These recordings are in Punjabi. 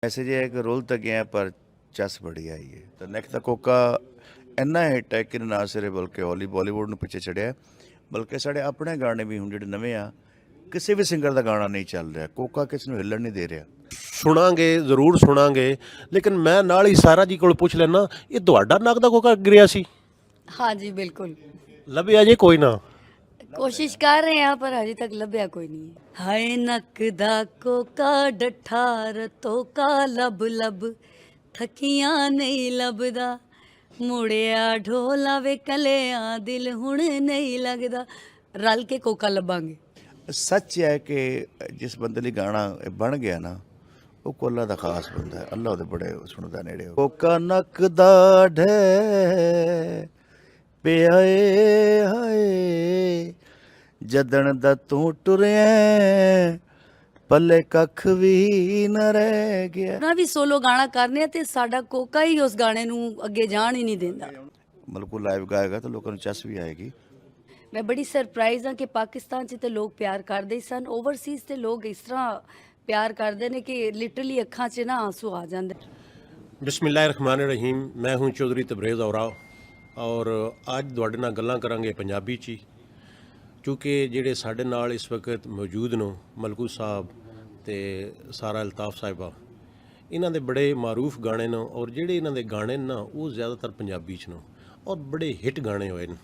मैसेज ये है कि रोल तो गया पर चस बड़ी आई है। तो नेक्स्ट दा कोका इन्ना हिट है कि ना सिर्फ बल्कि बॉलीवुड ਨੂੰ ਪਿੱਛੇ ਚੜਿਆ ਬਲਕਿ ਸਾਡੇ ਆਪਣੇ ਗਾਣੇ ਵੀ ਹੁਣ ਜਿਹੜੇ ਨਵੇਂ ਆ ਕਿਸੇ ਵੀ ਸਿੰਗਰ ਦਾ ਗਾਣਾ ਨਹੀਂ ਚੱਲ ਰਿਹਾ। ਕੋਕਾ ਕਿਸ ਨੂੰ ਹਿੱਲਣ ਨਹੀਂ ਦੇ ਰਿਹਾ। ਸੁਣਾਂਗੇ ਜ਼ਰੂਰ ਸੁਣਾਂਗੇ, ਲੇਕਿਨ ਮੈਂ ਨਾਲ ਹੀ ਸਾਰਾ ਜੀ ਕੋਲ ਪੁੱਛ ਲੈਣਾ, ਇਹ ਤੁਹਾਡਾ ਨੱਕ ਦਾ ਕੋਕਾ ਗਿਰਿਆ ਸੀ? हाँ जी बिल्कुल। ਲੱਭਿਆ ਜੇ ਕੋਈ ਨਾ? कोशिश कर रहे हैं पर अभी तक लभ्या कोई नहीं है। हाय नक दा कोका डठा रतो का लब लब थकियां नहीं लभदा मुड़िया ढोला वे कलिया दिल हुण नहीं लगदा रल के कोका लभांगे। ਸੱਚ ਹੈ ਕਿ ਜਿਸ ਬੰਦੇ ਲਈ ਗਾਣਾ ਬਣ ਗਿਆ ਨਾ ਉਹ ਕੋਲਾ ਦਾ ਖਾਸ ਬੰਦਾ ਹੈ। ਅੱਲਾ ਉਹਦੇ ਬੜੇ ਸੁਣਦਾ ਨੇੜੇ। ਕੋਕਾ ਨੱਕ ਦਾ ਢੇ ਪਿਆ ਏ ਹਾਏ ਜਦਣ ਦਾ ਤੂੰ ਟੁਰਿਆ ਪੱਲੇ ਕੱਖ ਵੀ ਨਾ ਰਹਿ ਗਿਆ। ਨਾ ਵੀ ਸੋਲੋ ਗਾਣਾ ਕਰਨੇ ਤੇ ਸਾਡਾ ਕੋਕਾ ਹੀ ਉਸ ਗਾਣੇ ਨੂੰ ਅੱਗੇ ਜਾਣ ਹੀ ਨਹੀਂ ਦਿੰਦਾ। ਮਤਲਬ ਉਹ ਲਾਈਵ ਗਾਏਗਾ ਤਾਂ ਲੋਕਾਂ ਨੂੰ ਚਸ ਵੀ ਆਏਗੀ। ਮੈਂ ਬੜੀ ਸਰਪ੍ਰਾਈਜ਼ ਹਾਂ ਕਿ ਪਾਕਿਸਤਾਨ 'ਚ ਤੇ ਲੋਕ ਪਿਆਰ ਕਰਦੇ ਹੀ ਸਨ, ਓਵਰਸੀਜ਼ ਤੇ ਲੋਕ ਇਸ ਤਰ੍ਹਾਂ ਪਿਆਰ ਕਰਦੇ ਨੇ ਕਿ ਲਿਟਰਲੀ ਅੱਖਾਂ 'ਚ ਨਾ ਆਂਸੂ ਆ ਜਾਂਦੇ। ਬਿਸਮਿਲ੍ਲਾਹਿਰਰਹਿਮਾਨਿਰਰਹੀਮ। ਮੈਂ ਹੂੰ ਚੌਧਰੀ ਤਬਰੇਜ਼ ਔਰਾ ਔਰ ਅੱਜ ਤੁਹਾਡੇ ਨਾਲ ਗੱਲਾਂ ਕਰਾਂਗੇ ਪੰਜਾਬੀ 'ਚ ਹੀ, ਕਿਉਂਕਿ ਜਿਹੜੇ ਸਾਡੇ ਨਾਲ ਇਸ ਵਕਤ ਮੌਜੂਦ ਨੇ ਮਲਕੂ ਸਾਹਿਬ ਤੇ ਸਾਰਾ ਅਲਤਾਫ ਸਾਹਿਬਾ, ਇਹਨਾਂ ਦੇ ਬੜੇ ਮਾਰੂਫ ਗਾਣੇ ਨੇ ਔਰ ਜਿਹੜੇ ਇਹਨਾਂ ਦੇ ਗਾਣੇ ਨਾ ਉਹ ਜ਼ਿਆਦਾਤਰ ਪੰਜਾਬੀ 'ਚ ਨੇ ਔਰ ਬੜੇ ਹਿੱਟ ਗਾਣੇ ਹੋਏ ਨੇ।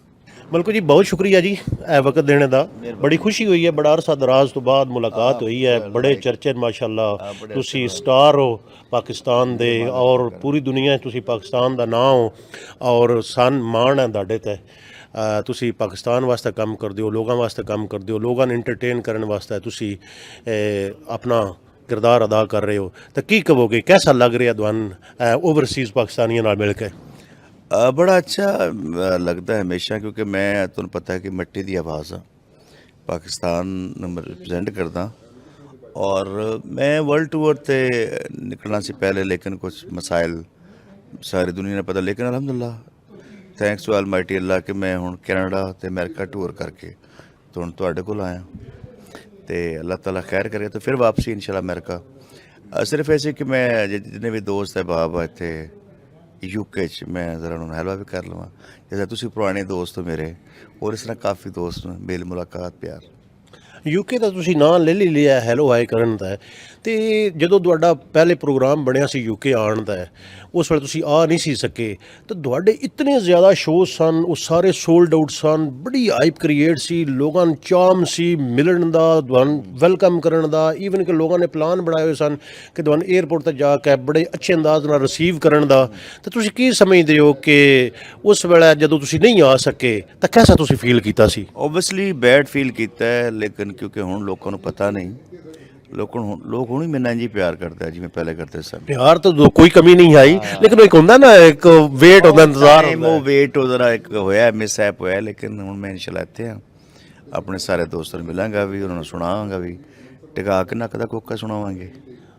ਮਲਕੂ ਜੀ ਬਹੁਤ ਸ਼ੁਕਰੀਆ ਜੀ ਇਹ ਵਕਤ ਦੇਣੇ ਦਾ, ਬੜੀ ਖੁਸ਼ੀ ਹੋਈ ਹੈ, ਬੜਾ ਅਰਸਾ ਦਰਾਜ਼ ਤੋਂ ਬਾਅਦ ਮੁਲਾਕਾਤ ਹੋਈ ਹੈ, ਬੜੇ ਚਰਚੇ ਮਾਸ਼ਾਅੱਲਾ। ਤੁਸੀਂ ਸਟਾਰ ਹੋ ਪਾਕਿਸਤਾਨ ਦੇ ਔਰ ਪੂਰੀ ਦੁਨੀਆ 'ਚ ਤੁਸੀਂ ਪਾਕਿਸਤਾਨ ਦਾ ਨਾਂ ਹੋ ਔਰ ਸਨ ਮਾਣ ਹੈ ਤੁਹਾਡੇ ਤੇ। ਤੁਸੀਂ ਪਾਕਿਸਤਾਨ ਵਾਸਤੇ ਕੰਮ ਕਰਦੇ ਹੋ, ਲੋਕਾਂ ਵਾਸਤੇ ਕੰਮ ਕਰਦੇ ਹੋ, ਲੋਕਾਂ ਨੂੰ ਇੰਟਰਟੇਨ ਕਰਨ ਵਾਸਤੇ ਤੁਸੀਂ ਆਪਣਾ ਕਿਰਦਾਰ ਅਦਾ ਕਰ ਰਹੇ ਹੋ। ਤਾਂ ਕੀ ਕਹੋਗੇ, ਕੈਸਾ ਲੱਗ ਰਿਹਾ ਤੁਹਾਨੂੰ ਓਵਰਸੀਜ਼ ਪਾਕਿਸਤਾਨੀਆਂ ਨਾਲ ਮਿਲ ਕੇ? बड़ा अच्छा लगता है हमेशा, क्योंकि मैं तुहानूं पता है कि मिट्टी की आवाज़ हाँ, पाकिस्तान रिप्रजेंट करदा और मैं वर्ल्ड टूर ते निकलना सी पहले, लेकिन कुछ मसाइल सारी दुनिया ने पता, लेकिन अलहमदुलिल्लाह थैंक्स टू अलमाइटी अल्लाह कि मैं हुण कैनेडा ते अमेरिका टूर करके तो हुण तुहाडे कोल आया ते अल्लाह ताला खैर करे तो फिर वापसी इंशाल्लाह अमेरिका। सिर्फ ऐसे कि मैं जितने भी दोस्त अहबाब आ इत्थे यूके च मैं ज़रा उन्होंने हेल्प भी कर लवां, जैसे तुसी पुराने दोस्त हो मेरे और इस तरह काफ़ी दोस्त हैं, मेल मुलाकात प्यार। ਯੂਕੇ ਦਾ ਤੁਸੀਂ ਨਾਂ ਲੈ ਲਿਆ ਹੈਲੋ ਹਾਈ ਕਰਨ ਦਾ, ਅਤੇ ਜਦੋਂ ਤੁਹਾਡਾ ਪਹਿਲੇ ਪ੍ਰੋਗਰਾਮ ਬਣਿਆ ਸੀ ਯੂਕੇ ਆਉਣ ਦਾ, ਉਸ ਵੇਲੇ ਤੁਸੀਂ ਆ ਨਹੀਂ ਸੀ ਸਕੇ, ਤਾਂ ਤੁਹਾਡੇ ਇਤਨੇ ਜ਼ਿਆਦਾ ਸ਼ੋਅ ਸਨ, ਉਹ ਸਾਰੇ ਸੋਲਡ ਆਊਟ ਸਨ, ਬੜੀ ਹਾਈਪ ਕ੍ਰੀਏਟ ਸੀ, ਲੋਕਾਂ ਨੂੰ ਚਾਮ ਸੀ ਮਿਲਣ ਦਾ, ਤੁਹਾਨੂੰ ਵੈਲਕਮ ਕਰਨ ਦਾ, ਈਵਨ ਕਿ ਲੋਕਾਂ ਨੇ ਪਲਾਨ ਬਣਾਏ ਹੋਏ ਸਨ ਕਿ ਤੁਹਾਨੂੰ ਏਅਰਪੋਰਟ 'ਤੇ ਜਾ ਕੇ ਬੜੇ ਅੱਛੇ ਅੰਦਾਜ਼ ਨਾਲ ਰਿਸੀਵ ਕਰਨ ਦਾ। ਤਾਂ ਤੁਸੀਂ ਕੀ ਸਮਝਦੇ ਹੋ ਕਿ ਉਸ ਵੇਲੇ ਜਦੋਂ ਤੁਸੀਂ ਨਹੀਂ ਆ ਸਕੇ ਤਾਂ ਕੈਸਾ ਤੁਸੀਂ ਫੀਲ ਕੀਤਾ ਸੀ? ਓਬਵੀਅਸਲੀ ਬੈਡ ਫੀਲ ਕੀਤਾ ਹੈ, ਲੇਕਿਨ ਕਿਉਂਕਿ ਹੁਣ ਲੋਕਾਂ ਨੂੰ ਪਤਾ ਨਹੀਂ, ਲੋਕ ਹੁਣ ਹੀ ਮੈਨੂੰ ਇੰਝ ਪਿਆਰ ਕਰਦੇ ਆ ਜਿਵੇਂ ਪਹਿਲੇ ਕਰਦੇ ਸਨ। ਪਿਆਰ ਤਾਂ ਕੋਈ ਕਮੀ ਨਹੀਂ ਆਈ, ਲੇਕਿਨ ਇੱਕ ਹੁੰਦਾ ਨਾ, ਇੱਕ ਵੇਟ ਹੁੰਦਾ, ਇੰਤਜ਼ਾਰ ਹੁੰਦਾ। ਉਹ ਵੇਟ ਉਹਦਾ ਇੱਕ ਹੋਇਆ, ਮਿਸ ਐਪ ਹੋਇਆ, ਲੇਕਿਨ ਹੁਣ ਮੈਂ ਇਨਸ਼ਾਅੱਲਾ ਇੱਥੇ ਹਾਂ, ਆਪਣੇ ਸਾਰੇ ਦੋਸਤਾਂ ਨੂੰ ਮਿਲਾਂਗਾ ਵੀ, ਉਹਨਾਂ ਨੂੰ ਸੁਣਾਵਾਂਗਾ ਵੀ, ਟਿਕਾ ਕੇ ਨੱਕ ਦਾ ਕੋਕਾ ਸੁਣਾਵਾਂਗੇ।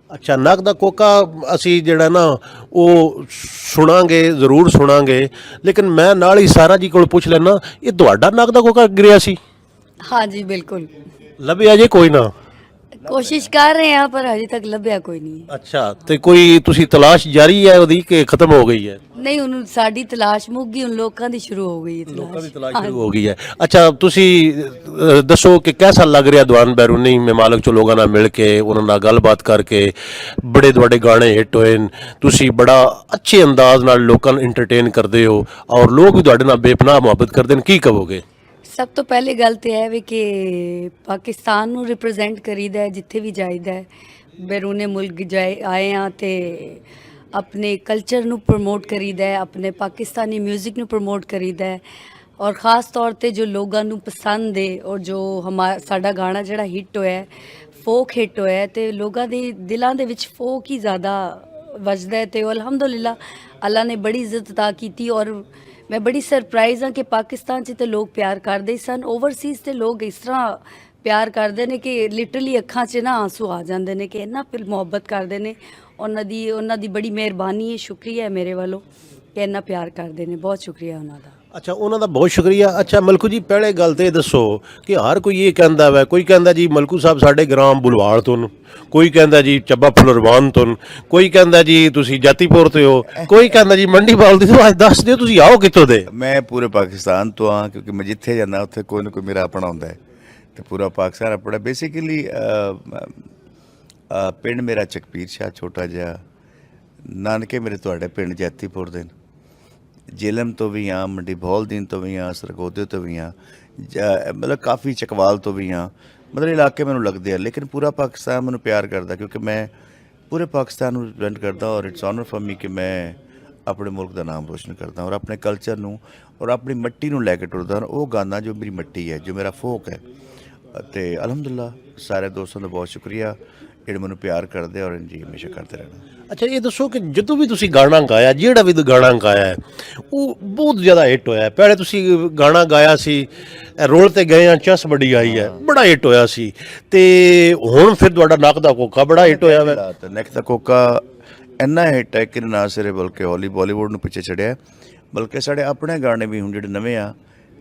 ਅੱਛਾ, ਨੱਕ ਦਾ ਕੋਕਾ ਅਸੀਂ ਜਿਹੜਾ ਨਾ ਉਹ ਸੁਣਾਂਗੇ, ਜ਼ਰੂਰ ਸੁਣਾਂਗੇ, ਲੇਕਿਨ ਮੈਂ ਨਾਲ ਹੀ ਸਾਰਾ ਜੀ ਕੋਲ ਪੁੱਛ ਲੈਣਾ, ਇਹ ਤੁਹਾਡਾ ਨੱਕ ਦਾ ਕੋਕਾ ਗਿਰਿਆ ਸੀ? हाँ जी बिल्कुल। ਲੱਭਿਆ ਜੇ ਕੋਈ ਨਾ? कोशिश कर रहे हैं पर अभी तक लभ्या कोई नहीं है। ਅੱਛਾ, ਤੇ ਕੋਈ ਤੁਸੀਂ ਤਲਾਸ਼ ਜਾਰੀ ਹੈ ਉਹਦੀ ਕਿ ਖਤਮ ਹੋ ਗਈ ਹੈ? ਨਹੀਂ, ਹੁਣ ਸਾਡੀ ਤਲਾਸ਼ ਮੁੱਕ ਗਈ, ਹੁਣ ਲੋਕਾਂ ਦੀ ਸ਼ੁਰੂ ਹੋ ਗਈ ਹੈ ਲੋਕਾਂ ਦੀ ਤਲਾਸ਼। ਤਲਾਸ਼ ਸ਼ੁਰੂ ਹੋ ਗਈ ਹੈ। ਅੱਛਾ, ਤੁਸੀਂ ਦੱਸੋ ਕਿ ਕੈਸਾ ਲੱਗ ਰਿਹਾ ਦੀਵਾਨ ਬੈਰੂਨੀ ਮਮਾਲਕ ਚੋਂ ਲੋਕਾਂ ਨਾਲ ਮਿਲ ਕੇ, ਉਹਨਾਂ ਨਾਲ ਗੱਲਬਾਤ ਕਰਕੇ? ਬੜੇ ਤੁਹਾਡੇ ਗਾਣੇ ਹਿੱਟ ਹੋਏ ਨੇ, ਤੁਸੀਂ ਬੜਾ ਅੱਛੇ ਅੰਦਾਜ਼ ਨਾਲ ਲੋਕਾਂ ਨੂੰ ਇੰਟਰਟੇਨ ਕਰਦੇ ਹੋ ਔਰ ਲੋਕ ਵੀ ਤੁਹਾਡੇ ਨਾਲ ਬੇਪਨਾਹ ਮੁਹੱਬਤ ਕਰਦੇ ਨੇ, ਕੀ ਕਹੋਗੇ? ਸਭ ਤੋਂ ਪਹਿਲੀ ਗੱਲ ਤੇ ਹੈ ਵੀ ਕਿ ਪਾਕਿਸਤਾਨ ਨੂੰ ਰਿਪਰੈਜ਼ੈਂਟ ਕਰੀਦਾ ਹੈ ਜਿੱਥੇ ਵੀ ਜਾਈਦਾ ਹੈ। ਬੈਰੂਨੇ ਮੁਲਕ ਆਏ ਹਾਂ ਤੇ ਆਪਣੇ ਕਲਚਰ ਨੂੰ ਪ੍ਰਮੋਟ ਕਰੀਦਾ ਹੈ, ਆਪਣੇ ਪਾਕਿਸਤਾਨੀ 뮤직 ਨੂੰ ਪ੍ਰਮੋਟ ਕਰੀਦਾ ਹੈ ਔਰ ख़ास ਤੌਰ ਤੇ ਜੋ ਲੋਕਾਂ ਨੂੰ ਪਸੰਦ ਹੈ ਔਰ ਜੋ ਸਾਡਾ ਗਾਣਾ ਜਿਹੜਾ ਹਿੱਟ ਹੋਇਆ, ਫੋਕ ਹਿੱਟ ਹੋਇਆ, ਤੇ ਲੋਕਾਂ ਦੇ ਦਿਲਾਂ ਦੇ ਵਿੱਚ ਫੋਕ ਹੀ ਜ਼ਿਆਦਾ ਵੱਜਦਾ ਹੈ ਤੇ ਅਲਹਮਦੁਲਿਲਾ ਅੱਲਾ ਨੇ ਬੜੀ ਇੱਜ਼ਤ ਅਤਾ ਕੀਤੀ। ਔਰ ਮੈਂ ਬੜੀ ਸਰਪ੍ਰਾਈਜ਼ ਹਾਂ ਕਿ ਪਾਕਿਸਤਾਨ 'ਚ ਤੇ ਲੋਕ ਪਿਆਰ ਕਰਦੇ ਹੀ ਸਨ, ਓਵਰਸੀਜ਼ ਤੇ ਲੋਕ ਇਸ ਤਰ੍ਹਾਂ ਪਿਆਰ ਕਰਦੇ ਨੇ ਕਿ ਲਿਟਰਲੀ ਅੱਖਾਂ 'ਚ ਨਾ ਆਂਸੂ ਆ ਜਾਂਦੇ ਨੇ ਕਿ ਇੰਨਾ ਮੁਹੱਬਤ ਕਰਦੇ ਨੇ। ਉਹਨਾਂ ਦੀ ਬੜੀ ਮਿਹਰਬਾਨੀ ਹੈ, ਸ਼ੁਕਰੀਆ ਹੈ ਮੇਰੇ ਵੱਲੋਂ ਕਿ ਇੰਨਾ ਪਿਆਰ ਕਰਦੇ ਨੇ, ਬਹੁਤ ਸ਼ੁਕਰੀਆ ਉਹਨਾਂ ਦਾ। ਅੱਛਾ, ਉਹਨਾਂ ਦਾ ਬਹੁਤ ਸ਼ੁਕਰੀਆ। ਅੱਛਾ ਮਲਕੂ ਜੀ, ਪਹਿਲੇ ਗੱਲ ਤੇ ਇਹ ਦੱਸੋ ਕਿ ਹਰ ਕੋਈ ਇਹ ਕਹਿੰਦਾ ਵਾ, ਕੋਈ ਕਹਿੰਦਾ ਜੀ ਮਲਕੂ ਸਾਹਿਬ ਸਾਡੇ ਗ੍ਰਾਮ ਬੁਲਵਾਲ ਤੋਂ ਨੇ, ਕੋਈ ਕਹਿੰਦਾ ਜੀ ਚੱਬਾ ਫੁਲਰਵਾਨ ਤੋਂ ਨੇ, ਕੋਈ ਕਹਿੰਦਾ ਜੀ ਤੁਸੀਂ ਜਾਤੀਪੁਰ ਤੋਂ ਹੋ, ਕੋਈ ਕਹਿੰਦਾ ਜੀ ਮੰਡੀ ਬਾਲ ਦੀ। ਅੱਜ ਦੱਸ ਦਿਓ ਤੁਸੀਂ ਆਓ ਕਿੱਥੋਂ ਦੇ? ਮੈਂ ਪੂਰੇ ਪਾਕਿਸਤਾਨ ਤੋਂ ਹਾਂ, ਕਿਉਂਕਿ ਮੈਂ ਜਿੱਥੇ ਜਾਂਦਾ ਉੱਥੇ ਕੋਈ ਨਾ ਕੋਈ ਮੇਰਾ ਆਪਣਾ ਹੁੰਦਾ ਹੈ, ਤੇ ਪੂਰਾ ਪਾਕਿਸਤਾਨ ਆਪਣਾ। ਬੇਸਿਕਲੀ ਪਿੰਡ ਮੇਰਾ ਚਕਪੀਰ ਸ਼ਾਹ, ਛੋਟਾ ਜਿਹਾ। ਨਾਨਕੇ ਮੇਰੇ ਤੁਹਾਡੇ ਪਿੰਡ ਜੈਤੀਪੁਰ ਦੇ ਨੇ। ਜੇਲਮ ਤੋਂ ਵੀ ਹਾਂ, ਮੰਡੀ ਬਹੌਲਦੀਨ ਤੋਂ ਵੀ ਹਾਂ, ਸਰਗੋਦੇ ਤੋਂ ਵੀ ਹਾਂ, ਮਤਲਬ ਕਾਫੀ ਚਕਵਾਲ ਤੋਂ ਵੀ ਹਾਂ। ਮਤਲਬ ਇਲਾਕੇ ਮੈਨੂੰ ਲੱਗਦੇ ਆ, ਲੇਕਿਨ ਪੂਰਾ ਪਾਕਿਸਤਾਨ ਮੈਨੂੰ ਪਿਆਰ ਕਰਦਾ, ਕਿਉਂਕਿ ਮੈਂ ਪੂਰੇ ਪਾਕਿਸਤਾਨ ਨੂੰ ਰਿਪਰੈਜ਼ੈਂਟ ਕਰਦਾ। ਔਰ ਇਟਸ ਆਨਰ ਫॉर ਮੀ ਕਿ ਮੈਂ ਆਪਣੇ ਮੁਲਕ ਦਾ ਨਾਮ ਰੋਸ਼ਨ ਕਰਦਾ ਔਰ ਆਪਣੇ ਕਲਚਰ ਨੂੰ ਔਰ ਆਪਣੀ ਮਿੱਟੀ ਨੂੰ ਲੈ ਕੇ ਟੁਰਦਾ। ਉਹ ਗਾਣਾ ਜੋ ਮੇਰੀ ਮਿੱਟੀ ਹੈ, ਜੋ ਮੇਰਾ ਫੋਕ ਹੈ। ਅਤੇ ਅਲਹਮਦੁਲਿਲਾ ਸਾਰੇ ਦੋਸਤਾਂ ਦਾ ਬਹੁਤ ਸ਼ੁਕਰੀਆ ਜਿਹੜੇ ਮੈਨੂੰ ਪਿਆਰ ਕਰਦੇ ਔਰ ਇੰਝ ਹਮੇਸ਼ਾ ਕਰਦੇ ਰਹਿਣਾ। ਅੱਛਾ ਇਹ ਦੱਸੋ ਕਿ ਜਦੋਂ ਵੀ ਤੁਸੀਂ ਗਾਣਾ ਗਾਇਆ, ਜਿਹੜਾ ਵੀ ਗਾਣਾ ਗਾਇਆ ਹੈ, ਉਹ ਬਹੁਤ ਜ਼ਿਆਦਾ ਹਿੱਟ ਹੋਇਆ। ਪਹਿਲੇ ਤੁਸੀਂ ਗਾਣਾ ਗਾਇਆ ਸੀ ਰੋਲ ਤੇ ਗਏ ਆ ਚਸ ਬੜੀ ਆਈ ਹੈ, ਬੜਾ ਹਿੱਟ ਹੋਇਆ ਸੀ। ਤੇ ਹੁਣ ਫਿਰ ਤੁਹਾਡਾ ਨੱਕ ਦਾ ਕੋਕਾ ਬੜਾ ਹਿੱਟ ਹੋਇਆ ਵਾ। ਨੈਕ ਦਾ ਕੋਕਾ ਇੰਨਾ ਹਿੱਟ ਹੈ ਕਿ ਨਾ ਸਿਰੇ ਬਲਕਿ ਬਾਲੀਵੁੱਡ ਨੂੰ ਪਿੱਛੇ ਛੱਡਿਆ, ਬਲਕਿ ਸਾਡੇ ਆਪਣੇ ਗਾਣੇ ਵੀ ਹੁਣ ਜਿਹੜੇ ਨਵੇਂ ਆ,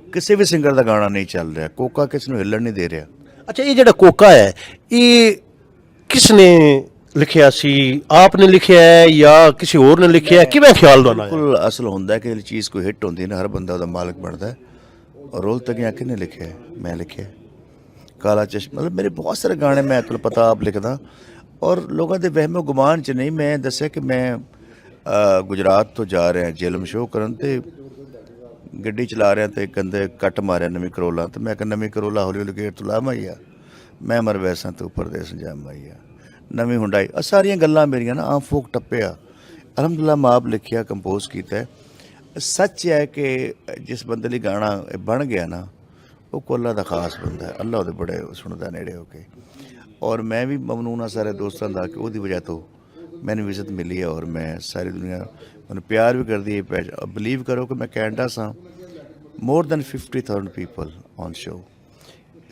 ਕਿਸੇ ਵੀ ਸਿੰਗਰ ਦਾ ਗਾਣਾ ਨਹੀਂ ਚੱਲ ਰਿਹਾ। ਕੋਕਾ ਕਿਸ ਨੂੰ ਹਿੱਲਣ ਨਹੀਂ ਦੇ ਰਿਹਾ। ਅੱਛਾ ਇਹ ਜਿਹੜਾ ਕੋਕਾ ਹੈ, ਇਹ ਕਿਸ ਨੇ ਲਿਖਿਆ ਸੀ? ਆਪ ਨੇ ਲਿਖਿਆ ਹੈ ਜਾਂ ਕਿਸੇ ਹੋਰ ਨੇ ਲਿਖਿਆ ਹੈ? ਕਿਵੇਂ ਖਿਆਲ ਦਾ ਨਾ? ਬਿਲਕੁਲ ਅਸਲ ਹੁੰਦਾ ਹੈ ਕਿ ਜਿਹੜੀ ਚੀਜ਼ ਕੋਈ ਹਿੱਟ ਹੁੰਦੀ ਹੈ ਨਾ, ਹਰ ਬੰਦਾ ਉਹਦਾ ਮਾਲਕ ਬਣਦਾ ਹੈ। ਔਰ ਰੋਲ ਤਗੀਆਂ ਕਿਹਨੇ ਲਿਖਿਆ? ਮੈਂ ਲਿਖਿਆ। ਕਾਲਾ ਚਸ਼ਮਾ, ਮਤਲਬ ਮੇਰੇ ਬਹੁਤ ਸਾਰੇ ਗਾਣੇ ਮੈਂ ਤੁਹਾਨੂੰ ਪਤਾ ਆਪ ਲਿਖਦਾ। ਔਰ ਲੋਕਾਂ ਦੇ ਵਹਿਮੋ ਗੁਮਾਨ 'ਚ ਨਹੀਂ। ਮੈਂ ਦੱਸਿਆ ਕਿ ਮੈਂ ਗੁਜਰਾਤ ਤੋਂ ਜਾ ਰਿਹਾ ਜੇਲਮ ਸ਼ੋਅ ਕਰਨ, ਤੇ ਗੱਡੀ ਚਲਾ ਰਿਹਾ ਤੇ ਕਹਿੰਦੇ ਕੱਟ ਮਾਰਿਆ ਨਵੀਂ ਕਰੋਲਾ। ਤੇ ਮੈਂ ਕਿਹਾ ਨਵੀਂ ਕਰੋਲਾ ਹੌਲੀ ਹੌਲੀ ਗੇਟ ਤੋਂ ਲਾਹ ਆਈ ਆ, ਮੈਂ ਮਰ ਵੈਸਾਂ ਤੇ ਉੱਪਰ ਦੇ ਸੰਜਾਮ ਆਈ ਆ, ਨਵੀਂ ਹੁੰਡਾਈ। ਆ ਸਾਰੀਆਂ ਗੱਲਾਂ ਮੇਰੀਆਂ ਨਾ ਆਮ ਫੋਕ ਟੱਪਿਆ। ਅਲਹਮਦੁਲਿਲਾ ਮੈਂ ਆਪ ਲਿਖਿਆ, ਕੰਪੋਜ਼ ਕੀਤਾ। ਸੱਚ ਹੈ ਕਿ ਜਿਸ ਬੰਦੇ ਲਈ ਗਾਣਾ ਬਣ ਗਿਆ ਨਾ, ਉਹ ਕੋਈ ਅੱਲਾ ਦਾ ਖਾਸ ਬੰਦਾ ਹੈ। ਅੱਲਾ ਉਹਦੇ ਬੜੇ ਸੁਣਦਾ ਨੇੜੇ ਹੋ ਕੇ। ਔਰ ਮੈਂ ਵੀ ਮਮਨੂਨ ਹਾਂ ਸਾਰੇ ਦੋਸਤਾਂ ਦਾ ਕਿ ਉਹਦੀ ਵਜ੍ਹਾ ਤੋਂ ਮੈਨੂੰ ਇੱਜ਼ਤ ਮਿਲੀ ਹੈ। ਔਰ ਮੈਂ ਸਾਰੀ ਦੁਨੀਆ ਮੈਨੂੰ ਪਿਆਰ ਵੀ ਕਰਦੀ ਹੈ। ਬਿਲੀਵ ਕਰੋ ਕਿ ਮੈਂ ਕੈਨੇਡਾ ਸਾਂ, more than 50,000 people on show.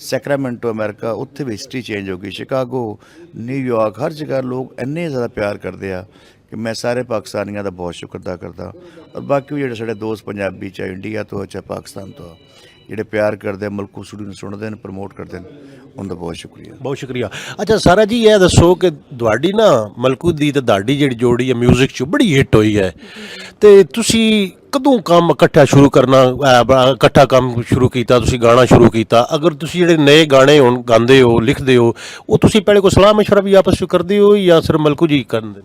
Sacramento America, ਉੱਥੇ ਵੀ ਹਿਸਟਰੀ ਚੇਂਜ ਹੋ ਗਈ। ਸ਼ਿਕਾਗੋ, ਨਿਊਯਾਰਕ, ਹਰ ਜਗ੍ਹਾ ਲੋਕ ਇੰਨੇ ਜ਼ਿਆਦਾ ਪਿਆਰ ਕਰਦੇ ਆ ਕਿ ਮੈਂ ਸਾਰੇ ਪਾਕਿਸਤਾਨੀਆਂ ਦਾ ਬਹੁਤ ਸ਼ੁਕਰ ਅਦਾ ਕਰਦਾ। ਔਰ ਬਾਕੀ ਜਿਹੜੇ ਸਾਡੇ ਦੋਸਤ ਪੰਜਾਬੀ, ਚਾਹੇ ਇੰਡੀਆ ਤੋਂ, ਚਾਹੇ ਪਾਕਿਸਤਾਨ ਤੋਂ, ਜਿਹੜੇ ਪਿਆਰ ਕਰਦੇ, ਮਲਕੂ ਸਟੂਡੀਓ ਨੂੰ ਸੁਣਦੇ ਨੇ, ਪ੍ਰਮੋਟ ਕਰਦੇ ਨੇ, ਉਹਨਾਂ ਦਾ ਬਹੁਤ ਸ਼ੁਕਰੀਆ। ਬਹੁਤ ਸ਼ੁਕਰੀਆ। ਅੱਛਾ ਸਾਰਾ ਜੀ ਇਹ ਦੱਸੋ ਕਿ ਤੁਹਾਡੀ ਨਾ ਮਲਕੂ ਦੀ ਤੇ ਤੁਹਾਡੀ ਜਿਹੜੀ ਜੋੜੀ ਹੈ ਮਿਊਜ਼ਿਕ 'ਚ ਬੜੀ ਹਿੱਟ ਹੋਈ ਹੈ, ਤੇ ਤੁਸੀਂ ਕਦੋਂ ਕੰਮ ਇਕੱਠਾ ਸ਼ੁਰੂ ਕਰਨਾ, ਇਕੱਠਾ ਕੰਮ ਸ਼ੁਰੂ ਕੀਤਾ, ਤੁਸੀਂ ਗਾਣਾ ਸ਼ੁਰੂ ਕੀਤਾ? ਅਗਰ ਤੁਸੀਂ ਜਿਹੜੇ ਨਵੇਂ ਗਾਣੇ ਹੁਣ ਗਾਉਂਦੇ ਹੋ, ਲਿਖਦੇ ਹੋ, ਉਹ ਤੁਸੀਂ ਪਹਿਲੇ ਕੋਈ ਸਲਾਹ ਮਸ਼ਵਰਾ ਵੀ ਆਪਸ 'ਚ ਕਰਦੇ ਹੋ ਜਾਂ ਸਿਰਫ ਮਲਕੂ ਜੀ ਕਰਦੇ?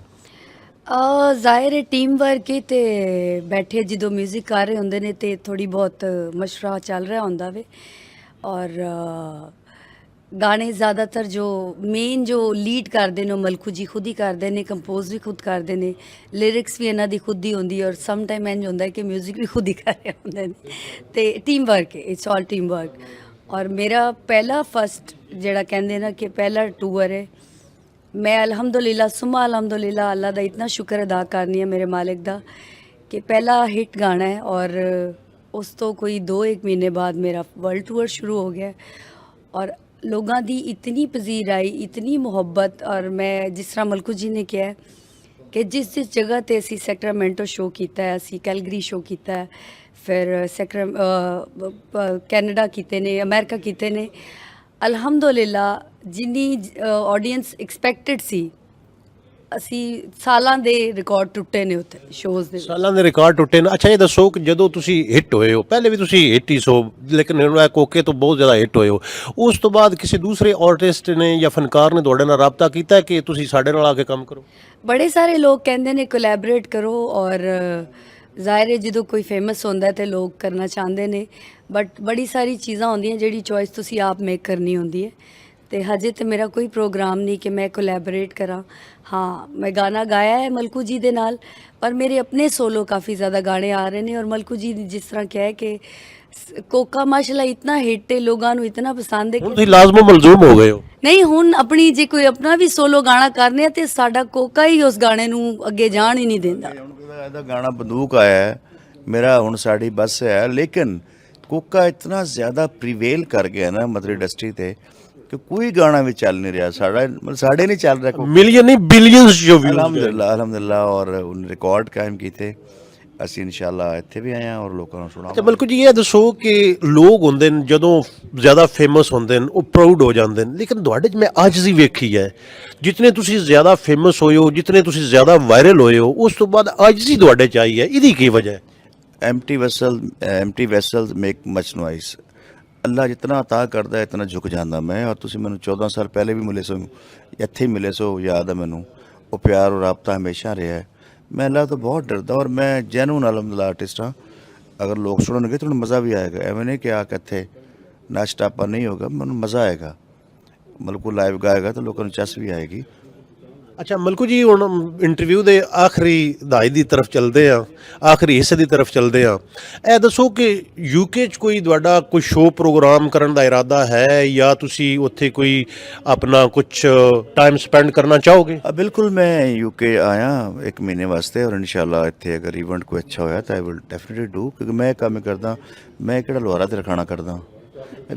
ਜ਼ਾਹਿਰ ਹੈ ਟੀਮ ਵਰਕ ਹੀ, ਤੇ ਬੈਠੇ ਜਦੋਂ ਮਿਊਜ਼ਿਕ ਕਰ ਰਹੇ ਹੁੰਦੇ ਨੇ ਤੇ ਥੋੜੀ ਬਹੁਤ ਮਸ਼ਵਰਾ ਚੱਲ ਰਿਹਾ ਹੁੰਦਾ ਵੇ। ਔਰ ਗਾਣੇ ਜ਼ਿਆਦਾਤਰ ਜੋ ਮੇਨ ਜੋ ਲੀਡ ਕਰਦੇ ਨੇ ਉਹ ਮਲਕੂ ਜੀ ਖੁਦ ਹੀ ਕਰਦੇ ਨੇ, ਕੰਪੋਜ਼ ਵੀ ਖੁਦ ਕਰਦੇ ਨੇ, ਲਿਰਿਕਸ ਵੀ ਇਹਨਾਂ ਦੀ ਖੁਦ ਹੀ ਹੁੰਦੀ। ਔਰ ਸਮ ਟਾਈਮ ਇੰਝ ਹੁੰਦਾ ਕਿ ਮਿਊਜ਼ਿਕ ਵੀ ਖੁਦ ਹੀ ਕਰ ਰਹੇ ਹੁੰਦੇ ਨੇ। ਤੇ ਟੀਮ ਵਰਕ ਹੈ, ਇਟਸ ਆਲ ਟੀਮ ਵਰਕ। ਔਰ ਮੇਰਾ ਪਹਿਲਾ ਫਸਟ ਜਿਹੜਾ ਕਹਿੰਦੇ ਨਾ ਕਿ ਪਹਿਲਾ ਟੂਰ ਹੈ, ਮੈਂ ਅਲਹਮਦੁਲਿਲਾ ਸੁਮਾ ਅਲਹਮਦੁਲਿਲਾ ਅੱਲਾ ਦਾ ਇਤਨਾ ਸ਼ੁਕਰ ਅਦਾ ਕਰਨੀ ਹੈ ਮੇਰੇ ਮਾਲਿਕ ਦਾ ਕਿ ਪਹਿਲਾ ਹਿੱਟ ਗਾਣਾ ਹੈ। ਔਰ ਉਸ ਤੋਂ ਕੋਈ 2-1 ਮਹੀਨੇ ਬਾਅਦ ਮੇਰਾ ਵਰਲਡ ਟੂਰ ਸ਼ੁਰੂ ਹੋ ਗਿਆ। ਔਰ ਲੋਕਾਂ ਦੀ ਇਤਨੀ ਪਜ਼ੀਰ ਆਈ, ਇਤਨੀ ਮੁਹੱਬਤ। ਔਰ ਮੈਂ ਜਿਸ ਤਰ੍ਹਾਂ ਮਲਕੂ ਜੀ ਨੇ ਕਿਹਾ ਕਿ ਜਿਸ ਜਗ੍ਹਾ ਤੇ ਅਸੀਂ ਸੈਕਰਾਮੈਂਟੋ ਸ਼ੋਅ ਕੀਤਾ ਹੈ, ਅਸੀਂ ਕੈਲਗਰੀ ਸ਼ੋਅ ਕੀਤਾ ਹੈ, ਫਿਰ ਕੈਨੇਡਾ ਕੀਤੇ ਨੇ, ਅਮਰੀਕਾ ਕੀਤੇ ਨੇ। ਅਲਹਮਦੁਲਿਲਾ ਜਿੰਨੀ ਆਡੀਅנס ਐਕਸਪੈਕਟਡ ਸੀ, ਅਸੀਂ ਸਾਲਾਂ ਦੇ ਰਿਕਾਰਡ ਟੁੱਟੇ ਨੇ ਉੱਥੇ ਸ਼ੋਅਜ਼ ਦੇ। ਸਾਲਾਂ ਦੇ ਰਿਕਾਰਡ ਟੁੱਟੇ ਨੇ। ਅੱਛਾ ਇਹ ਦੱਸੋ ਕਿ ਜਦੋਂ ਤੁਸੀਂ ਹਿੱਟ ਹੋਏ ਹੋ, ਪਹਿਲੇ ਵੀ ਤੁਸੀਂ ਹਿੱਟ ਹੀ ਸੋ, ਲੇਕਿਨ ਇਹ ਕੋਕੇ ਤੋਂ ਬਹੁਤ ਜ਼ਿਆਦਾ ਹਿੱਟ ਹੋਏ ਹੋ, ਉਸ ਤੋਂ ਬਾਅਦ ਕਿਸੇ ਦੂਸਰੇ ਆਰਟਿਸਟ ਨੇ ਜਾਂ ਫਨਕਾਰ ਨੇ ਤੁਹਾਡੇ ਨਾਲ ਰਾਬਤਾ ਕੀਤਾ ਕਿ ਤੁਸੀਂ ਸਾਡੇ ਨਾਲ ਆ ਕੇ ਕੰਮ ਕਰੋ? ਬੜੇ ਸਾਰੇ ਲੋਕ ਕਹਿੰਦੇ ਨੇ ਕੋਲੈਬੋਰੇਟ ਕਰੋ। ਔਰ ਜ਼ਾਹਿਰ ਹੈ ਜਦੋਂ ਕੋਈ ਫੇਮਸ ਹੁੰਦਾ ਤੇ ਲੋਕ ਕਰਨਾ ਚਾਹੁੰਦੇ ਨੇ, ਬਟ ਬੜੀ ਸਾਰੀ ਚੀਜ਼ਾਂ ਹੁੰਦੀਆਂ ਜਿਹੜੀ ਚੋਇਸ ਤੁਸੀਂ ਆਪ ਮੇਕ ਕਰਨੀ ਹੁੰਦੀ ਹੈ। ਤੇ ਹਜੇ ਤੇ ਮੇਰਾ ਕੋਈ ਪ੍ਰੋਗਰਾਮ ਨਹੀਂ ਕਿ ਮੈਂ ਕੋਲੈਬੋਰੇਟ ਕਰਾਂ। ਹਾਂ, ਮੈਂ ਗਾਣਾ ਗਾਇਆ ਹੈ ਮਲਕੂ ਜੀ ਦੇ ਨਾਲ, ਪਰ ਮੇਰੇ ਆਪਣੇ ਸੋਲੋ ਕਾਫੀ ਜ਼ਿਆਦਾ ਗਾਣੇ ਆ ਰਹੇ ਨੇ। ਔਰ ਮਲਕੂ ਜੀ ਨੇ ਜਿਸ ਤਰ੍ਹਾਂ ਕਿਹਾ ਕਿ ਕੋਕਾ ਮਾਸ਼ਾਅੱਲਾ ਇਤਨਾ ਹਿੱਟ ਹੈ, ਲੋਕਾਂ ਨੂੰ ਇਤਨਾ ਪਸੰਦ ਹੈ ਹੁਣ ਤੁਸੀਂ ਲਾਜ਼ਮੋ ਮਲਜ਼ੂਮ ਹੋ ਗਏ ਹੋ। ਨਹੀਂ, ਹੁਣ ਆਪਣੀ ਜੇ ਕੋਈ ਆਪਣਾ ਵੀ ਸੋਲੋ ਗਾਣਾ ਕਰਨੇ ਆ ਤੇ ਸਾਡਾ ਕੋਕਾ ਹੀ ਉਸ ਗਾਣੇ ਨੂੰ ਅੱਗੇ ਜਾਣ ਹੀ ਨਹੀਂ ਦਿੰਦਾ। ਇਹਦਾ ਗਾਣਾ ਬੰਦੂਕ ਆਇਆ ਹੈ ਮੇਰਾ, ਹੁਣ ਸਾਡੀ ਬੱਸ ਹੈ। ਲੇਕਿਨ ਕੋਕਾ ਇਤਨਾ ਜ਼ਿਆਦਾ ਪ੍ਰੀਵੇਲ ਕਰ ਗਿਆ ਨਾ ਮਤਲਬ ਇੰਡਸਟਰੀ ਤੇ ਕਿ ਕੋਈ ਗਾਣਾ ਵੀ ਚੱਲ ਨਹੀਂ ਰਿਹਾ ਸਾਡਾ, ਮਤਲਬ ਸਾਡੇ ਨਹੀਂ ਚੱਲ ਰਿਹਾ। ਮਿਲੀਅਨ ਨਹੀਂ ਬਿਲੀਅਨਸ ਜੋ ਵੀ। ਅਲਹਮਦੁਲਿਲਾ, ਅਲਹਮਦੁਲਿਲਾ। ਔਰ ਉਹਨੇ ਰਿਕਾਰਡ ਕਾਇਮ ਕੀਤੇ। ਅਸੀਂ ਇਨਸ਼ਾਅੱਲਾ ਇੱਥੇ ਵੀ ਆਏ ਹਾਂ ਔਰ ਲੋਕਾਂ ਨੂੰ ਅੱਛਾ ਸੁਣਾਵਾਂਗੇ। ਬਿਲਕੁਲ ਜੀ, ਇਹ ਦੱਸੋ ਕਿ ਲੋਕ ਹੁੰਦੇ ਨੇ ਜਦੋਂ ਜ਼ਿਆਦਾ ਫੇਮਸ ਹੁੰਦੇ ਨੇ ਉਹ ਪ੍ਰਾਊਡ ਹੋ ਜਾਂਦੇ ਨੇ, ਲੇਕਿਨ ਤੁਹਾਡੇ 'ਚ ਮੈਂ ਆਜਜ਼ੀ ਵੇਖੀ ਹੈ। ਜਿਤਨੇ ਤੁਸੀਂ ਜ਼ਿਆਦਾ ਫੇਮਸ ਹੋਏ ਹੋ, ਜਿਤਨੇ ਤੁਸੀਂ ਜ਼ਿਆਦਾ ਵਾਇਰਲ ਹੋਏ ਹੋ, ਉਸ ਤੋਂ ਬਾਅਦ ਆਜਜ਼ੀ ਤੁਹਾਡੇ 'ਚ ਆਈ ਹੈ, ਇਹਦੀ ਕੀ ਵਜ੍ਹਾ ਹੈ? empty vessels make much noise। ਅੱਲਾ ਜਿਤਨਾ ਅਤਾ ਕਰਦਾ ਹੈ ਇਤਨਾ ਝੁਕ ਜਾਂਦਾ ਮੈਂ। ਔਰ ਤੁਸੀਂ ਮੈਨੂੰ 14 ਸਾਲ ਪਹਿਲੇ ਵੀ ਮਿਲੇ ਸੋ, ਇੱਥੇ ਹੀ ਮਿਲੇ ਸੋ, ਯਾਦ ਹੈ ਮੈਨੂੰ। ਉਹ ਪਿਆਰ ਔਰ ਰਾਬਤਾ ਹਮੇਸ਼ਾ ਰਿਹਾ ਹੈ। ਮੈਂ ਅੱਲਾ ਤੋਂ ਬਹੁਤ ਡਰਦਾ ਔਰ ਮੈਂ ਜੈਨੂਨ ਅਲਹਮਦੁਲਿਲਾ ਆਰਟਿਸਟ ਹਾਂ। ਅਗਰ ਲੋਕ ਸੁਣਨਗੇ ਤਾਂ ਉਹਨੂੰ ਮਜ਼ਾ ਵੀ ਆਏਗਾ। ਐਵੇਂ ਨਹੀਂ ਕਿ ਆ ਕੇ ਇੱਥੇ ਨਾਚ ਟਾਪਾ ਨਹੀਂ ਹੋਗਾ, ਮੈਨੂੰ ਮਜ਼ਾ ਆਏਗਾ। ਮਤਲਬ ਕੋ ਲਾਈਵ ਗਾਏਗਾ ਤਾਂ ਲੋਕਾਂ ਨੂੰ ਚਸ ਵੀ ਆਏਗੀ। ਅੱਛਾ ਮਲਕੂ ਜੀ, ਹੁਣ ਇੰਟਰਵਿਊ ਦੇ ਆਖਰੀ ਦਹਾਈ ਦੀ ਤਰਫ ਚੱਲਦੇ ਆ, ਆਖਰੀ ਹਿੱਸੇ ਦੀ ਤਰਫ ਚੱਲਦੇ ਆ। ਇਹ ਦੱਸੋ ਕਿ ਯੂਕੇ 'ਚ ਕੋਈ ਤੁਹਾਡਾ ਕੋਈ ਸ਼ੋਅ ਪ੍ਰੋਗਰਾਮ ਕਰਨ ਦਾ ਇਰਾਦਾ ਹੈ, ਜਾਂ ਤੁਸੀਂ ਉੱਥੇ ਕੋਈ ਆਪਣਾ ਕੁਛ ਟਾਈਮ ਸਪੈਂਡ ਕਰਨਾ ਚਾਹੋਗੇ? ਬਿਲकुल मैं यूके आया 1 महीने वास्ते और इंशाल्लाह इत्थे अगर इवेंट कोई अच्छा होया तो आई विल डेफिनेटली डू, क्योंकि मैं काम करदा, मैं किहड़ा लोहारा ते रखाना करदा,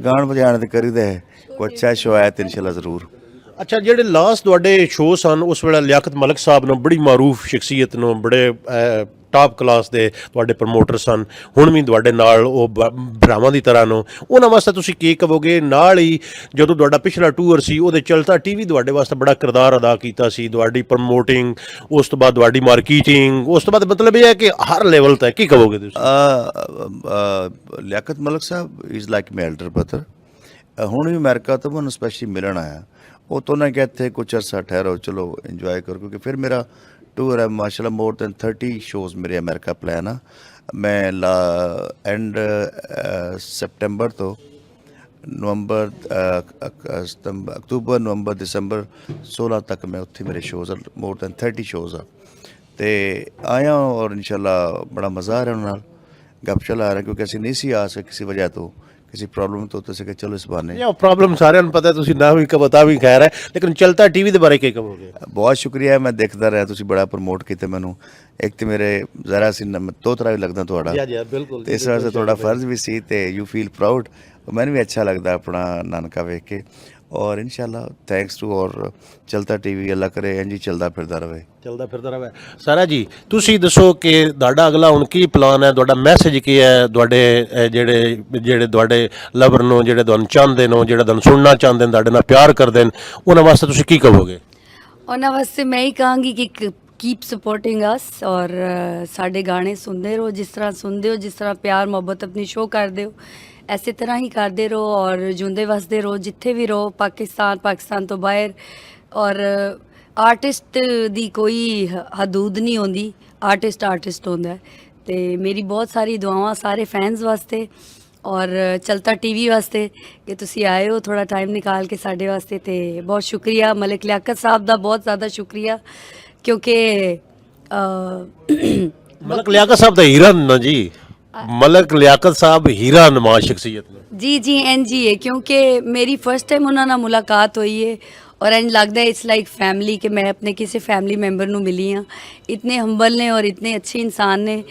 गान बजाने ते करीदा है। कोई अच्छा शो आया तो इंशाल्लाह ज़रूर। ਅੱਛਾ, ਜਿਹੜੇ ਲਾਸਟ ਤੁਹਾਡੇ ਸ਼ੋਅ ਸਨ ਉਸ ਵੇਲੇ ਲਿਆਕਤ ਮਲਕ ਸਾਹਿਬ ਨੂੰ, ਬੜੀ ਮਾਰੂਫ ਸ਼ਖਸੀਅਤ ਨੂੰ, ਬੜੇ ਟਾਪ ਕਲਾਸ ਦੇ ਤੁਹਾਡੇ ਪ੍ਰਮੋਟਰ ਸਨ, ਹੁਣ ਵੀ ਤੁਹਾਡੇ ਨਾਲ ਉਹ ਭਰਾਵਾਂ ਦੀ ਤਰ੍ਹਾਂ ਨੂੰ, ਉਹਨਾਂ ਵਾਸਤੇ ਤੁਸੀਂ ਕੀ ਕਹੋਗੇ? ਨਾਲ ਹੀ ਜਦੋਂ ਤੁਹਾਡਾ ਪਿਛਲਾ ਟੂਰ ਸੀ ਉਹਦੇ ਚਲਤਾ ਟੀਵੀ ਤੁਹਾਡੇ ਵਾਸਤੇ ਬੜਾ ਕਿਰਦਾਰ ਅਦਾ ਕੀਤਾ ਸੀ, ਤੁਹਾਡੀ ਪ੍ਰਮੋਟਿੰਗ, ਉਸ ਤੋਂ ਬਾਅਦ ਤੁਹਾਡੀ ਮਾਰਕੀਟਿੰਗ, ਉਸ ਤੋਂ ਬਾਅਦ ਮਤਲਬ ਇਹ ਹੈ ਕਿ ਹਰ ਲੈਵਲ ਤੇ ਕੀ ਕਹੋਗੇ ਤੁਸੀਂ? ਲਿਆਕਤ ਮਲਕ ਸਾਹਿਬ is like my elder brother. ਹੁਣ ਵੀ ਅਮਰੀਕਾ ਤੋਂ ਮੈਨੂੰ ਸਪੈਸ਼ਲੀ ਮਿਲਣ ਆਇਆ। ਉਹ ਤੋਂ ਨਾ ਕਿ ਇੱਥੇ ਕੁਛ ਅਰਸਾ ਠਹਿਰੋ, ਚਲੋ ਇੰਜੋਏ ਕਰੋ, ਕਿਉਂਕਿ ਫਿਰ ਮੇਰਾ ਟੂਰ ਹੈ ਮਾਸ਼ਾਅੱਲਾ, ਮੋਰ ਦੈਨ 30 ਸ਼ੋਜ਼ ਮੇਰੇ ਅਮਰੀਕਾ ਪਲਾਨ ਆ। ਮੈਂ ਐਂਡ ਸੈਪਟੈਂਬਰ ਤੋਂ ਨਵੰਬਰ, ਅਕਤੂਬਰ, ਨਵੰਬਰ, ਦਸੰਬਰ 16 ਤੱਕ ਮੈਂ ਉੱਥੇ ਮੇਰੇ ਸ਼ੋਜ਼, ਮੋਰ ਦੈਨ 30 ਸ਼ੋਜ਼ ਆ। ਤੇ ਆਇਆ ਔਰ ਇਨਸ਼ਾਅੱਲਾ ਬੜਾ ਮਜ਼ਾ ਆ ਰਿਹਾ ਉਹਨਾਂ ਨਾਲ, ਗੱਪ ਚਲਾ ਆ ਰਿਹਾ, ਕਿਉਂਕਿ ਅਸੀਂ ਨਹੀਂ ਸੀ ਆ ਸਕੇ ਕਿਸੇ ਵਜ੍ਹਾ ਤੋਂ, किसी प्रॉब्लम तो होते सके। चलो इस बहाने ਇਹ ਪ੍ਰੋਬਲਮ ਸਾਰਿਆਂ ਨੂੰ ਪਤਾ, ਤੁਸੀਂ ਨਾ ਵੀ ਕਹੋ ਤਾਂ ਵੀ ਖੈਰ ਹੈ, ਲੇਕਿਨ ਚਲਤਾ ਟੀਵੀ ਦੇ ਬਾਰੇ ਕੀ ਕਹੋਗੇ? बहुत शुक्रिया, मैं देखता रहा, तुसी बड़ा प्रमोट किया मैनू। एक तो मेरे जरा सी दो तरह भी लगता थोड़ा, जी बिल्कुल, इस वास्ते थोड़ा फर्ज भी सी, ते यू फील प्राउड, मैंने भी अच्छा लगता अपना नानका वेख के। और इंशाल्लाह थैंक्स टू और चलता टीवी, अल्लाह करे इंज ही चलता फिरदा रहे। ਚੱਲਦਾ ਫਿਰਦਾ ਰਹੇ। ਸਾਰਾ ਜੀ, ਤੁਸੀਂ ਦੱਸੋ ਕਿ ਤੁਹਾਡਾ ਅਗਲਾ ਹੁਣ ਕੀ ਪਲਾਨ ਹੈ? ਤੁਹਾਡਾ ਮੈਸੇਜ ਕੀ ਹੈ ਤੁਹਾਡੇ ਜਿਹੜੇ ਤੁਹਾਡੇ ਲਵਰ ਨੂੰ, ਜਿਹੜੇ ਤੁਹਾਨੂੰ ਚਾਹੁੰਦੇ ਨੇ, ਜਿਹੜੇ ਤੁਹਾਨੂੰ ਸੁਣਨਾ ਚਾਹੁੰਦੇ ਨੇ, ਤੁਹਾਡੇ ਨਾਲ ਪਿਆਰ ਕਰਦੇ ਨੇ, ਉਹਨਾਂ ਵਾਸਤੇ ਤੁਸੀਂ ਕੀ ਕਹੋਗੇ? ਉਹਨਾਂ ਵਾਸਤੇ ਮੈਂ ਹੀ ਕਹਾਂਗੀ ਕਿ ਕੀਪ ਸਪੋਰਟਿੰਗ ਅਸ, ਔਰ ਸਾਡੇ ਗਾਣੇ ਸੁਣਦੇ ਰਹੋ, ਜਿਸ ਤਰ੍ਹਾਂ ਸੁਣਦੇ ਹੋ, ਜਿਸ ਤਰ੍ਹਾਂ ਪਿਆਰ ਮੁਹੱਬਤ ਆਪਣੀ ਸ਼ੋਅ ਕਰਦੇ ਹੋ, ਐਸੇ ਤਰ੍ਹਾਂ ਹੀ ਕਰਦੇ ਰਹੋ ਔਰ ਜਿਉਂਦੇ ਵਸਦੇ ਰਹੋ ਜਿੱਥੇ ਵੀ ਰਹੋ, ਪਾਕਿਸਤਾਨ ਤੋਂ ਬਾਹਰ। ਔਰ ਆਰਟਿਸਟ ਦੀ ਕੋਈ ਹਦੂਦ ਨਹੀਂ ਹੁੰਦੀ, ਆਰਟਿਸਟ ਹੁੰਦਾ। ਤੇ ਮੇਰੀ ਬਹੁਤ ਸਾਰੀ ਦੁਆਵਾਂ ਸਾਰੇ ਫੈਨਸ ਵਾਸਤੇ ਔਰ ਚਲਤਾ ਟੀਵੀ ਵਾਸਤੇ ਕਿ ਤੁਸੀਂ ਆਏ ਹੋ ਥੋੜਾ ਟਾਈਮ ਨਿਕਾਲ ਕੇ ਸਾਡੇ ਵਾਸਤੇ। ਤੇ ਬਹੁਤ ਸ਼ੁਕਰੀਆ ਮਲਿਕ ਲਿਆਕਤ ਸਾਹਿਬ ਦਾ, ਬਹੁਤ ਜ਼ਿਆਦਾ ਸ਼ੁਕਰੀਆ, ਕਿਉਂਕਿ ਮਲਕ ਲਿਆਕਤ ਸਾਹਿਬ ਦਾ ਹੀਰਾ ਨਾ ਜੀ, ਮਲਕ ਲਿਆਕਤ ਸਾਹਿਬ ਹੀਰਾ ਨਮਾਜ਼ ਸ਼ਖਸੀਅਤ ਨੇ। ਜੀ ਐਨ ਜੀ ਹੈ, ਕਿਉਂਕਿ ਮੇਰੀ ਫਸਟ ਟਾਈਮ ਉਹਨਾਂ ਨਾਲ ਮੁਲਾਕਾਤ ਹੋਈ ਹੈ ਔਰ ਇੰਝ ਲੱਗਦਾ ਇਟਸ ਲਾਈਕ ਫੈਮਿਲੀ, ਕਿ ਮੈਂ ਆਪਣੇ ਕਿਸੇ ਫੈਮਿਲੀ ਮੈਂਬਰ ਨੂੰ ਮਿਲੀ ਹਾਂ। ਇਤਨੇ ਹੰਬਲ ਨੇ ਔਰ ਇਤਨੇ ਅੱਛੇ ਇਨਸਾਨ ਨੇ।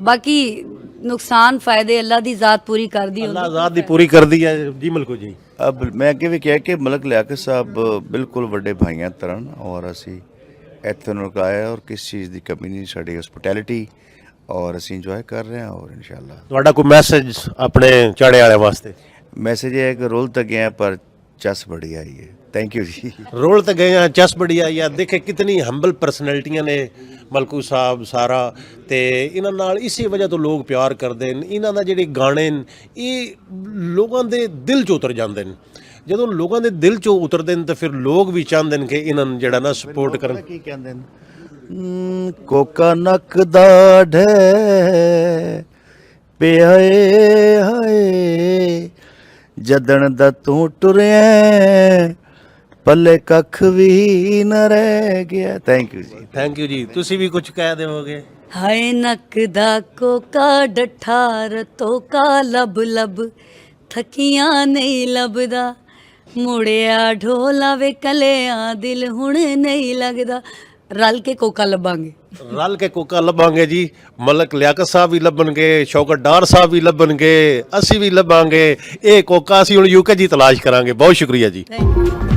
ਬਾਕੀ ਨੁਕਸਾਨ ਫਾਇਦੇ ਅੱਲਾ ਦੀ ਜ਼ਾਤ ਪੂਰੀ ਕਰਦੀ ਹੁੰਦੀ, ਅੱਲਾ ਜ਼ਾਤ ਦੀ ਪੂਰੀ ਕਰਦੀ ਹੈ ਜੀ। ਮਲਕੂ ਜੀ, अब मैं अगे भी कह के मलक लियाकत साहब बिल्कुल ਵੱਡੇ ਭਾਈਆਂ ਤਰ੍ਹਾਂ, ਔਰ ਅਸੀਂ ਇੱਥੇ ਉਹਨਾਂ ਨੂੰ ਆਏ ਔਰ ਕਿਸ ਚੀਜ਼ ਦੀ ਕਮੀ ਨਹੀਂ, ਸਾਡੀ ਹਸਪਿਟੈਲਿਟੀ, ਔਰ ਅਸੀਂ ਇੰਜੋਏ ਕਰ ਰਹੇ ਹਾਂ। ਔਰ ਇਨਸ਼ਾਅੱਲਾ ਤੁਹਾਡਾ ਕੋਈ ਮੈਸੇਜ ਆਪਣੇ ਚਾੜੇ ਵਾਲਿਆਂ ਵਾਸਤੇ? मैसेज ये है कि रोल तक गए हैं पर चस बड़ी आई है। Thank you ji. ਰੋਲ ਤੇ ਗਏ ਆ, ਚਸ ਬੜੀਆ ਯਾਰ, ਦੇਖੇ ਕਿਤਨੀ ਹੰਬਲ ਪਰਸਨੈਲਿਟੀਆਂ ਨੇ ਮਲਕੂ ਸਾਹਿਬ ਸਾਰਾ, ਤੇ ਇਹਨਾਂ ਨਾਲ ਇਸੇ ਵਜ੍ਹਾ ਤੋਂ ਲੋਕ ਪਿਆਰ ਕਰਦੇ ਨੇ। ਇਹਨਾਂ ਦਾ ਜਿਹੜੇ ਗਾਣੇ ਨੇ ਇਹ ਲੋਕਾਂ ਦੇ ਦਿਲ 'ਚ ਉਤਰ ਜਾਂਦੇ ਨੇ। ਜਦੋਂ ਲੋਕਾਂ ਦੇ ਦਿਲ 'ਚੋਂ ਉਤਰਦੇ ਨੇ ਤਾਂ ਫਿਰ ਲੋਕ ਵੀ ਚਾਹੁੰਦੇ ਨੇ ਕਿ ਇਹਨਾਂ ਨੂੰ ਜਿਹੜਾ ਨਾ ਸਪੋਰਟ ਕਰਨ। ਕੀ ਕਹਿੰਦੇ ਨੇ, ਕੋਕਾ ਨੱਕ ਦਾ ਢੇ ਪਿਆ ਏ ਹਾਏ, ਜਦਣ ਦਾ ਤੂੰ ਟੁਰਿਆ ਪੱਲੇ ਕੱਖ ਵੀ ਨਾ ਰਹਿ ਗਿਆ। ਥੈਂਕ ਯੂ ਜੀ। ਥੈਂਕ ਯੂ ਜੀ। ਤੁਸੀਂ ਵੀ ਕੁਝ ਕਹਿ ਦੇਵੋਗੇ? ਹਾਏ ਨੱਕ ਦਾ ਕੋਕਾ ਡੱਠਾ ਰਤੋਕਾ ਲੱਭ ਲੱਭ, ਥਕੀਆਂ ਨਹੀਂ ਲੱਭਦਾ, ਮੁੜਿਆ ਢੋਲਾ ਵੇ ਕਲਿਆਂ ਦਿਲ ਹੁਣ ਨਹੀਂ ਲੱਗਦਾ। ਰਲ ਕੇ ਕੋਕਾ ਲੱਭਾਂਗੇ, ਰਲ ਕੇ ਕੋਕਾ ਲੱਭਾਂਗੇ ਜੀ। ਮਲਕ ਲਿਆਕਤ ਸਾਹਿਬ ਵੀ ਲੱਭਣਗੇ, ਸ਼ੌਕਤ ਡਾਰ ਸਾਹਿਬ ਵੀ ਲੱਭਣਗੇ, ਅਸੀਂ ਵੀ ਲੱਭਾਂਗੇ। ਇਹ ਕੋਕਾ ਅਸੀਂ ਹੁਣ ਯੂਕੇ ਜੀ ਤਲਾਸ਼ ਕਰਾਂਗੇ। ਬਹੁਤ ਸ਼ੁਕਰੀਆ ਜੀ। Thank you.